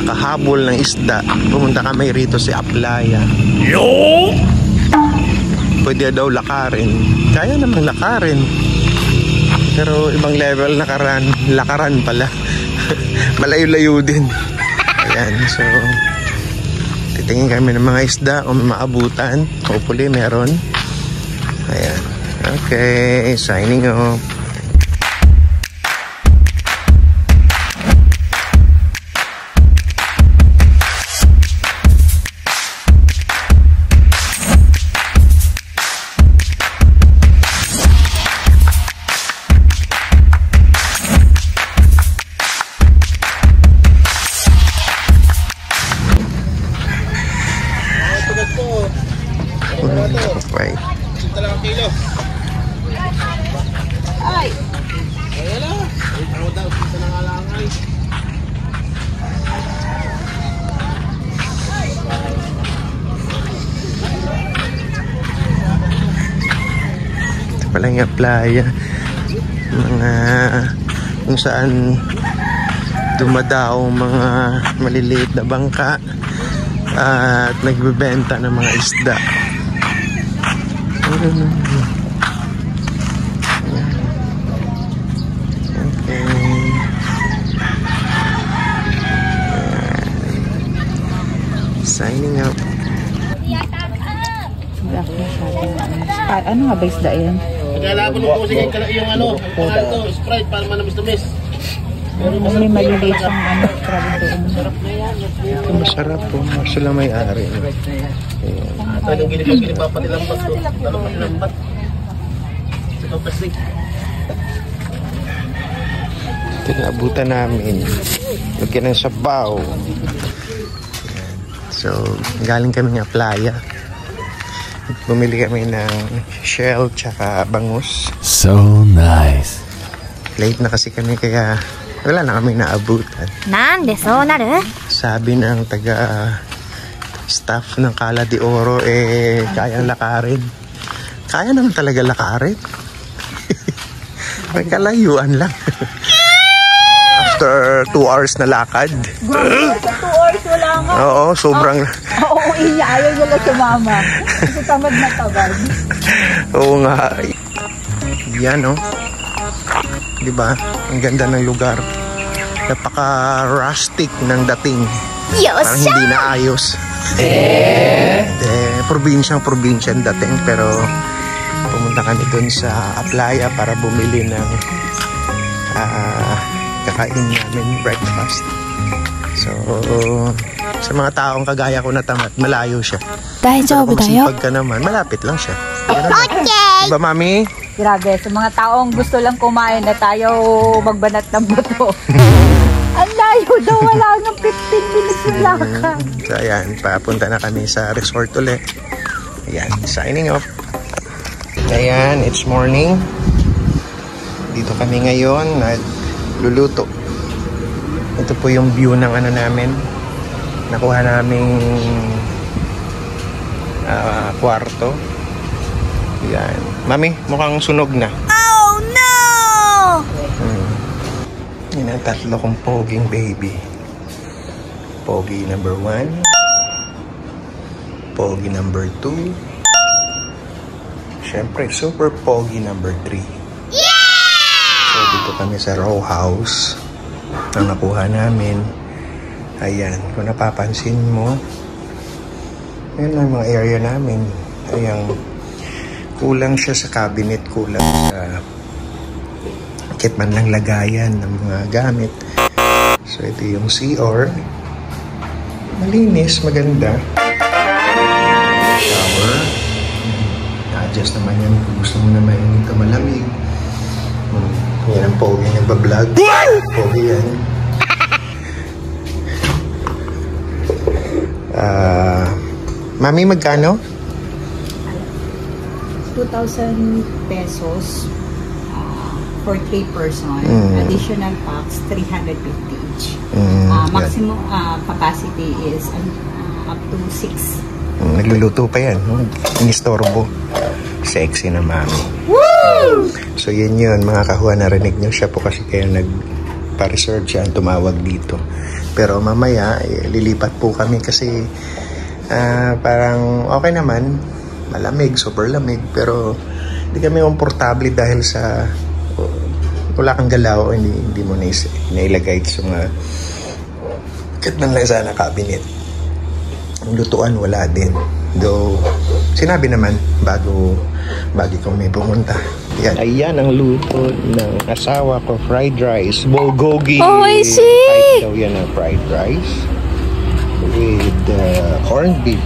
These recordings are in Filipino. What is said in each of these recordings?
nakahabol ng isda, pumunta kami rito sa Aplaya. Pwede daw lakarin. Kaya namang lakarin. Pero ibang level lakaran pala. Malayo-layo din. Ayan, so titingin kami ng mga isda o maabutan. Hopefully meron. Ayan. Okay, signing off. Right. Kilo. Ay. Ayan na. Ito daw dito na ngalangay. Ito pala yung playa. Mga kung saan dumadao mga maliliit na bangka at nagbebenta ng mga isda. Signing out. Ano nga ba isda yan? Pagkalaban mo po sige yung ano, ito, Sprite para manamis-namis. May maliliit siyang ano, crab doon. Ito masarap po. Sila may-ari. Anong ginipag pa nilambat to? Ano pa nilambat? Sa kapasig. Tinaabutan namin. Lagyan ng sabaw. So, galing kami ng playa. Bumili kami ng shell tsaka bangus. So nice. Late na kasi kami kaya wala na kami naabutan. Nande so naru? Sabi ng staff ng Cala de Oro kayang lakarin. Kaya naman talaga lakarin. May kalayuan lang. After 2 hours na lakad. 2 hours wala nga. Oo, sobrang... Oo, ayaw nyo lang sumama. Kasi tamad na tabad. Oo nga. Yan, no? Diba? Ang ganda ng lugar. Napaka-rustic ng dating. Parang hindi na ayos. Probinsyang-probinsya ang dating. Pero pumunta kami dun sa Aplaya para bumili ng kakain namin breakfast. So, sa mga taong kagaya ko na tamad, malayo siya. Pero kung masipag ka naman, malapit lang siya. Okay! Diba, Mami? Grabe, sa mga taong gusto lang kumain na tayo magbanat ng buto. Ang layo daw, wala ng 15 minutes yung lakad. So, ayan, papunta na kami sa resort ulit. Ayan, signing off. Ayan, it's morning. Dito kami ngayon at luluto. Ito po yung view ng ano namin. Nakuha naming kwarto. Yan. Mami, mukhang sunog na. Oh no! Yan ang 3 kong poging baby. Pogi number 1. Pogi number 2. Siyempre, super pogi number 3. So, dito kami sa row house ang nakuha namin. Ayan, kung napapansin mo, yan ang mga area namin. Ayan, kulang siya sa cabinet, kulang sa kitman ng lagayan ng mga gamit. So, ito yung CR. Malinis, maganda. Shower. Na-adjust naman yan kung gusto mo na mainit o malamig. Yan ang pogi nagbablog. Pogi yan. Mami, magkano? 2,000 pesos for 3 person. Additional packs, 350 each. Maximum capacity is up to 6. Nagluluto pa yan. Inistorbo. Sexy na Mami. Woo! So yun mga kahuwa, narinig nyo siya po kasi kaya pa-reserve siya ang tumawag dito. Pero mamaya, lilipat po kami kasi parang okay naman. Malamig, super lamig. Pero hindi kami komportable dahil sa wala kang galaw, hindi mo nailagay sa mga kahit man lang sana cabinet. Ang lutuan, wala din. Though, sinabi naman bago kami pumunta. Yan. Ayan ang luto ng asawa ko, fried rice. Bulgogi. Oh, I see! Daw yan ang fried rice with corned beef.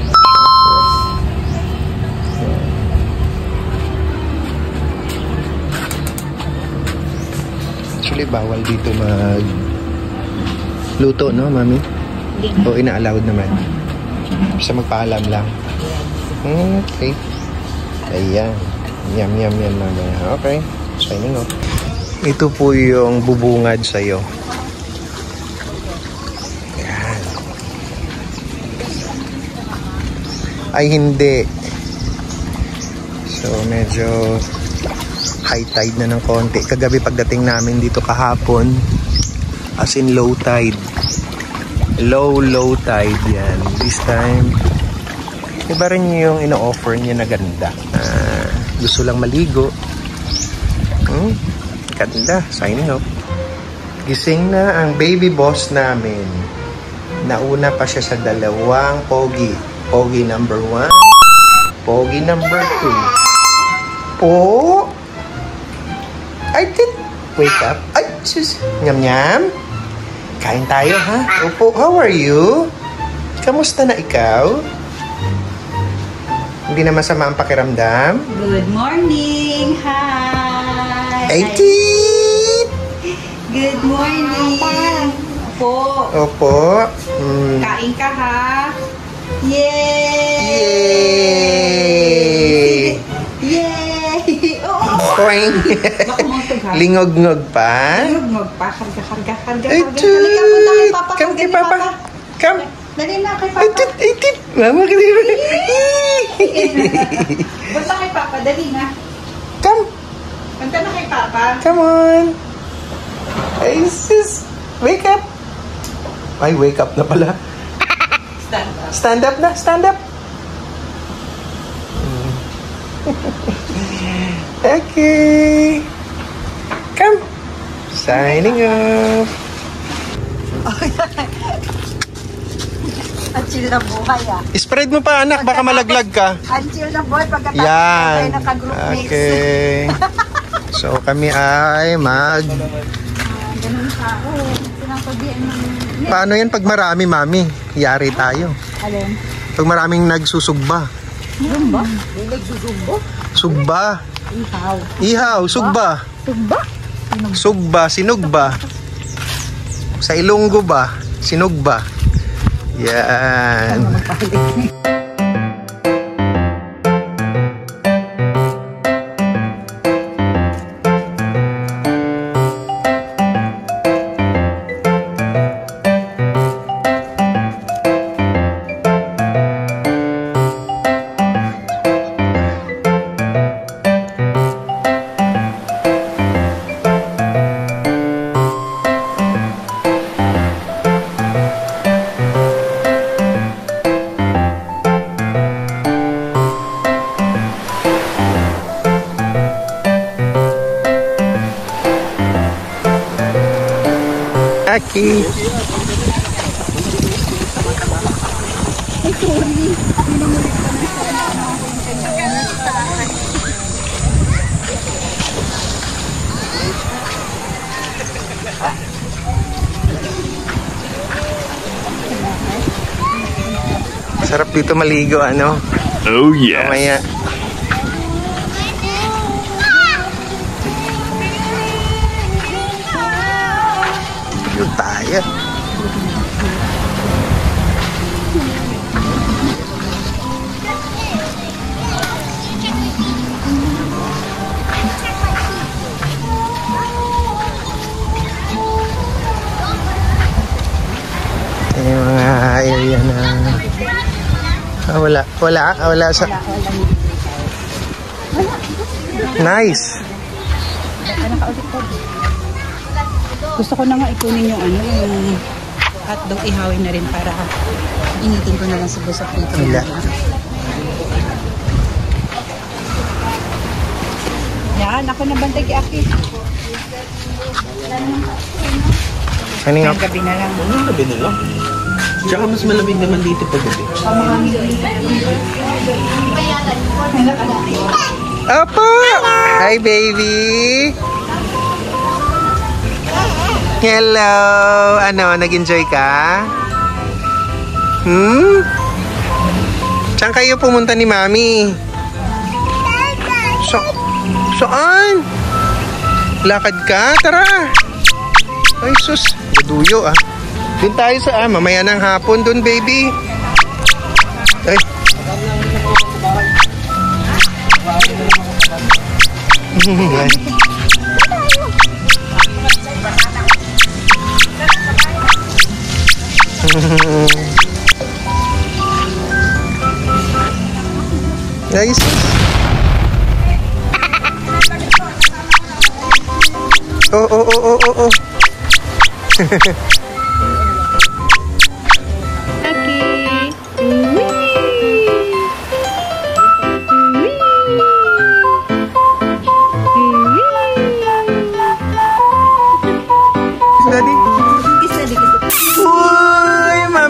Actually, bawal dito luto, no, mami? O ina-allowed naman? Basta magpaalam lang. Okay. Ayan. Yum, mamaya. Okay. Signing off. Ito po yung bubungad sa'yo. Ayan. Ay, hindi. So, medyo high tide na ng konti. Kagabi pagdating namin dito kahapon, as in low tide. Low tide yan. This time, iba rin yung ino-offer niya na ganda. Gusto lang maligo. Ganda. Signing off. Gising na ang baby boss namin. Nauna pa siya sa dalawang pogi. Pogi number 1. Pogi number 2. Po! I did wake up. Ay, sus. Nyam. Kain tayo, ha? Opo, how are you? Kamusta na ikaw? Hindi na masama ang pakiramdam? Good morning! Hi! Ay, tit! Good morning! Opo. Kain ka, ha? Yay! Yay! Oo! Koing! Lingog-ngog pa? Lingog-ngog pa. Karga. Ay, tit! Come kay Papa. Come. Dali na kay Papa. Ay, tit! Mama ka din. Punta kay Papa. Dali na. Come. Punta na kay Papa. Come on. Ay, sis. Wake up. Ay, wake up na pala. Stand up na. Stand up. Okay. Come. Signing off. Ang chill na buhay, ah. Spread mo pa, anak. Baka malaglag ka. Ang chill na buhay pagkatapos Yan. tayo naka-group mix. Okay. So, kami ay Ganun ka. Sinasabihan mo. Paano yan pag marami, mami? Yari tayo. Alin? Pag maraming nagsusugba. Sugba? May nagsusugbo? Sugba. Ihaw. Sugba. Sugba. Sinugba. Sa Ilonggo ba? Sinugba. Yan. Aki. Sarap dito maligo, ano? Oh yes. Mamaya. Yun tayo. Yung mga area na wala sa nice. Gusto ko na nga ikunin yung yung hotdog, ihawin na rin para initin ko na lang sa busok dito. Wala. Yan, ako na bantay kay Aki. Ano nga? Gabi na lang. Ano gabi na lang? Tsaka mas malamig naman dito pag gabi. Opo! Hi, baby! Hello! Ano, nag-enjoy ka? Saan kayo pumunta ni Mami? Saan? Lakad ka? Tara! Ay, sus! Gaduyo ah. Doon tayo sa mamaya ng hapon doon, baby. Ay. Nice. Oh. Daddy. Uy, mama,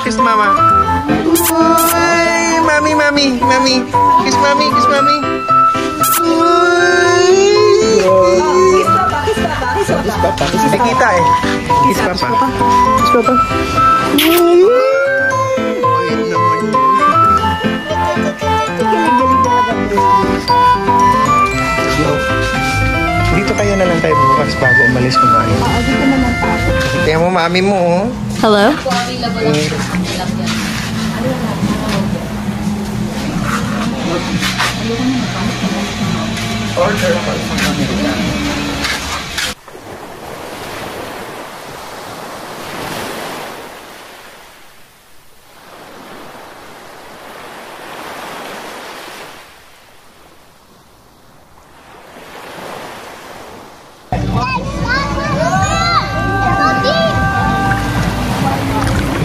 kiss mama. Uy, mami, kiss mami. Uy. Kiss papa. Hindi kita eh. Kiss papa. Uy, naman. Dito kayo na lang tayo bukas bago umalis kumain. Dito naman tayo. Kaya mo, mami mo, oh. Hello?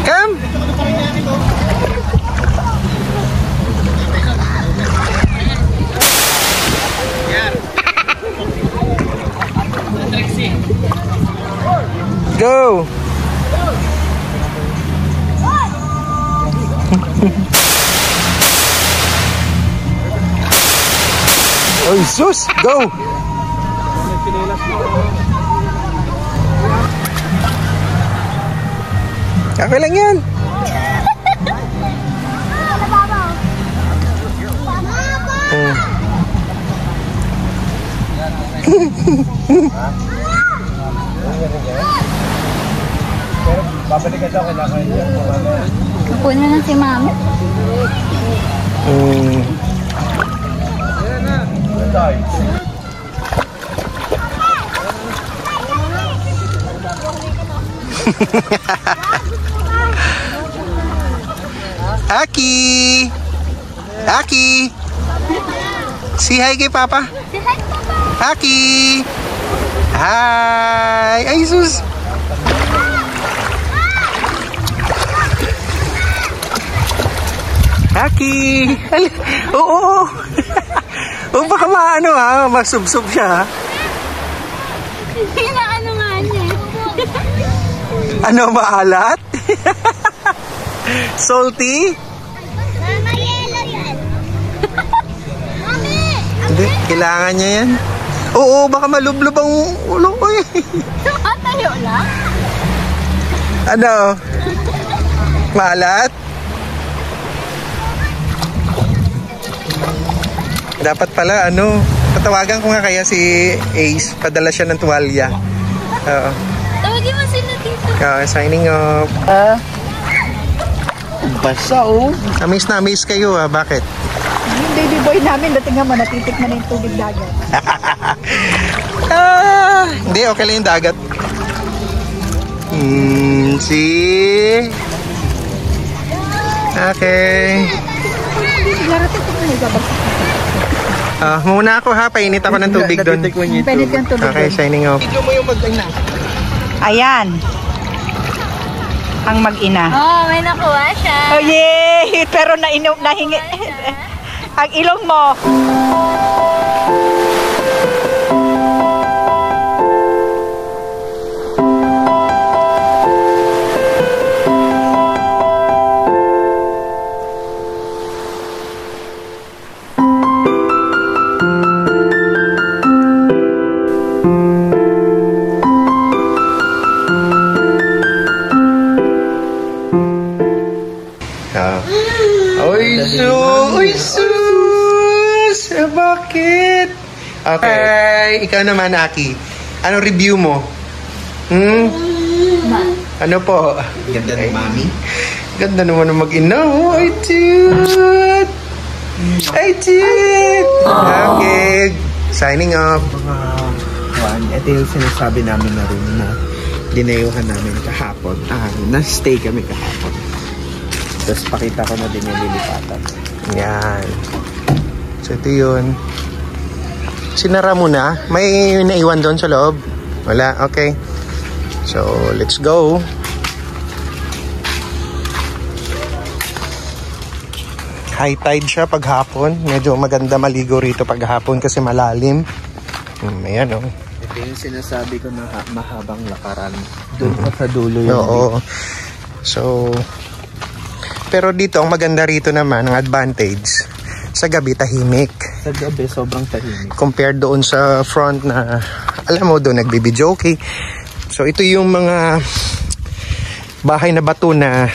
Come! Go! Oh, sus! Go! Okay lang yan. Kunin na lang si Mami. Aki! Say hi kay Papa. Aki! Hi! Ay, sus! Aki! Oo! O baka maano ha, masubsob siya ha. Ano nga niya? Ano, maalat? Salty? Mama, yellow yan. Mami! Hindi, kailangan niya yan. Oo, baka malublob ang ulo ko eh. Tayo lang? Ano? Maalat? Dapat pala, tatawagan ko nga kaya si Ace. Padala siya ng tuwalya. Oo. Tawagin mo sila dito. Signing off. Basa oh. Amaze kayo ah. Bakit? Yung baby boy namin, dating naman, natitik na yung tubig dagat. Hindi, okay lang yung dagat. See? Okay. Muna ako ha, painit ako ng tubig doon. Painit yung tubig. Okay, signing off. Video mo yung mag-ay na. Ayan. Ang mag-ina. Oh, may nakuha siya. Oh, yay! Pero nahingi. Ang ilong mo. Uy, sus! Bakit? Okay. Ikaw naman, Aki. Anong review mo? Ano po? Ganda ng mami. Ganda naman ng mag-ina. Oh, ay, cute! Ay, cute! Okay. Signing off. Ito yung sinasabi namin na room na dinayuhan namin kahapon. Na-stay kami kahapon. Tapos pakita ko na din yung lilipatan. Yan. So, ito yun. Sinara mo na? May naiwan doon sa loob? Wala? Okay. So, let's go. High tide siya paghapon. Medyo maganda maligo rito paghapon kasi malalim. Ayan, oh. Ito yung sinasabi ko na mahabang lakaran. Doon pa sa dulo yun. Oo. So, pero dito, ang maganda rito naman, ang advantage, sa gabi tahimik. Sa gabi, sobrang tahimik. Compared doon sa front na, alam mo, doon nagbibidyo, okay. So, ito yung mga bahay na bato na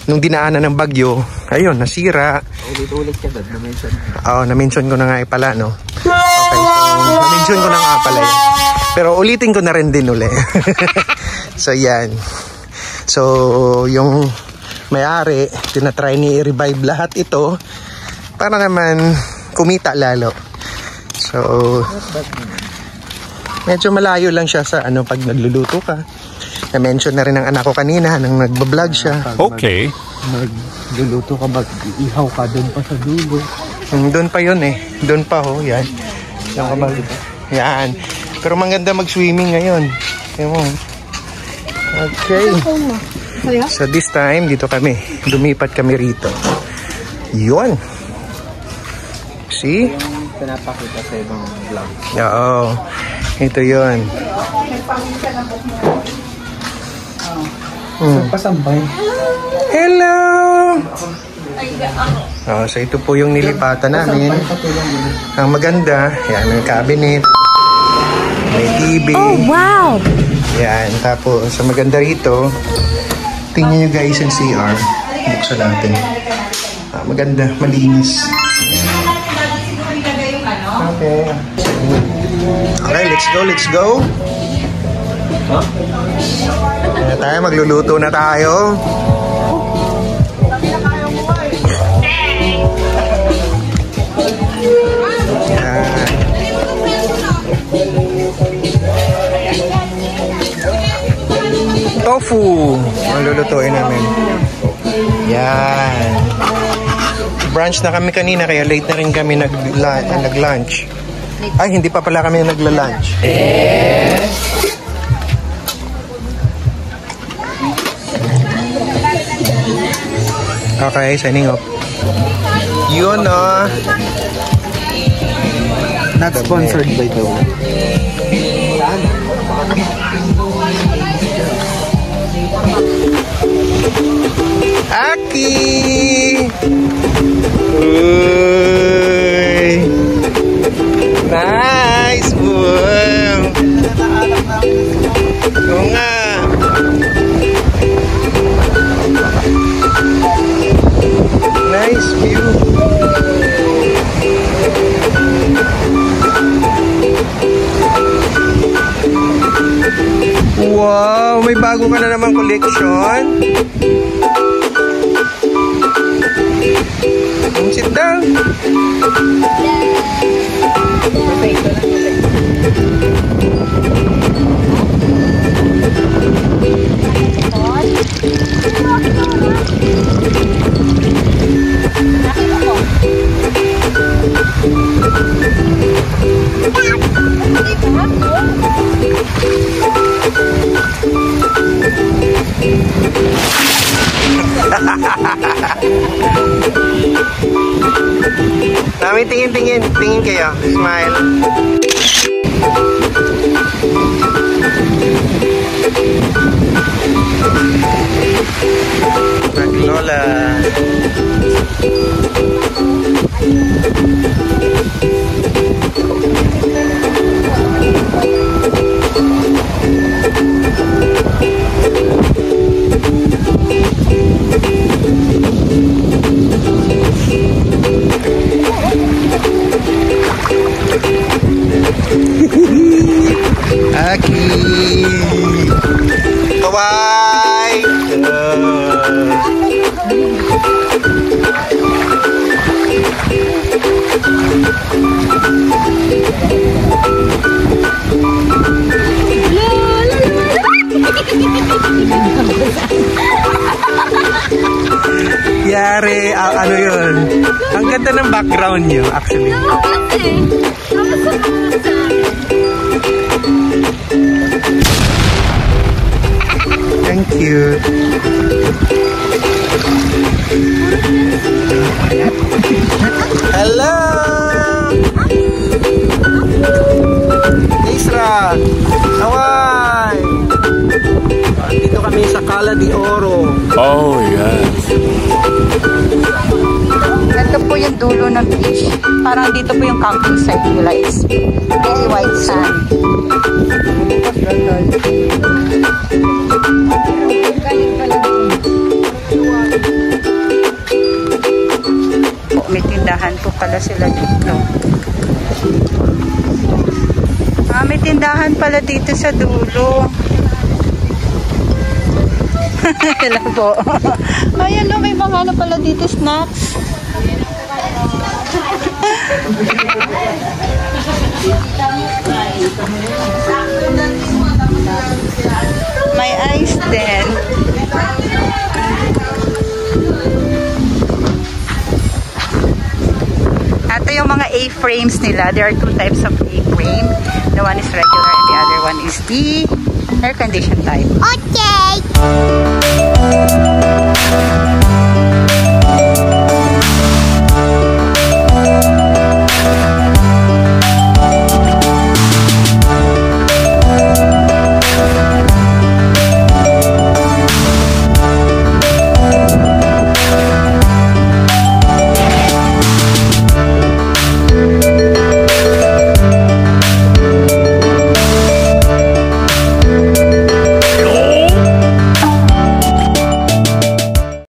nung dinaanan ng bagyo, ayun, nasira. Ulit-ulit ka doon, na-mention. Oo, na-mention ko na nga pala, no? Okay, so, na-mention ko na nga pala yan. Pero ulitin ko na rin din uli. So, yan. So, yung may-ari, tinatry ni i-revive lahat ito para naman kumita lalo. So, medyo malayo lang siya sa ano pag nagluluto ka. Na-mention na rin ng anak ko kanina nang nagbablog siya. Okay. Magluluto ka, mag-ihaw ka doon pa sa dulo. Doon pa yun eh. Doon pa ho, yan. Yan. Pero maganda mag-swimming ngayon. Okay. So this time, dito kami. Lumipat kami rito. Yun. See? Yung pinapakita sa ibang vlog. Oo. Ito yun. Pasambay. Hello! Oh, so ito po yung nilipatan namin. Ang maganda, yan, may cabinet. May TV. Oh, wow! Yan, tapos sa maganda rito, tingnan nyo guys yung CR. Buksan natin. Maganda, malinis. Okay. Okay, let's go, let's go. Tayo, magluluto na tayo. Yan. Tofu ang lulutuin namin. Yan. Brunch na kami kanina kaya late na rin kami nag-lunch. Ay, hindi pa pala kami nagla-lunch. Okay, signing off. Yun, no? Not sponsored by the way. Aki! Uy! Nice! Wow! Oo nga! Nice view! Wow! May bago ka na naman collection? Sit down. tingin. Tingin kayo. Smile. Maglola. Aki. Kawai. Yari, ano yun? Ang ganda ng background nyo, actually. Thank you. Hello! Isra! Hawaii! Dito kami sa Cala de Oro. Oh, yes. Ganito po yung dulo ng beach. Parang dito po yung camping site nila is very white sand. May tindahan po pala sila dito. May tindahan pala dito sa dulo. Hello po. Ayan o, may mga ano pala dito, snacks. May ice din. Ito yung mga A-frames nila. There are two types of A-frame. The one is regular and the other one is the air conditioned type. Okay!